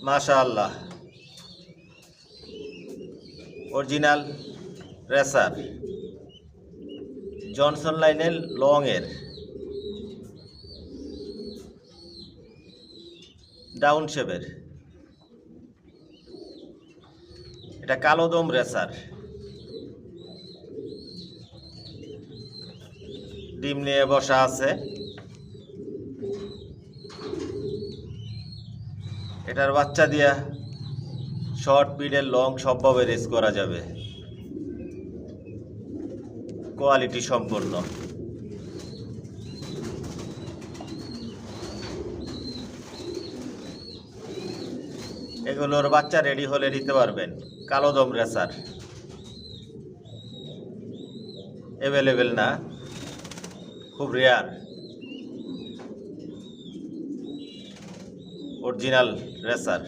মাশাআল্লাহ, original racer, Johnson লাইনের long এর ডাউন শেপের, এটা কালো দম রেসার। ডিম নিয়ে বসা আছে। এটার বাচ্চা দিয়া শর্ট, মিডল, লং সবভাবে রেস করা যাবে। কোয়ালিটি সম্পন্ন। এগুলোর বাচ্চা রেডি হলে নিতে পারবেন। কালো দম রেসার অ্যাভেলেবেল না, খুব রেয়ার। Original racer.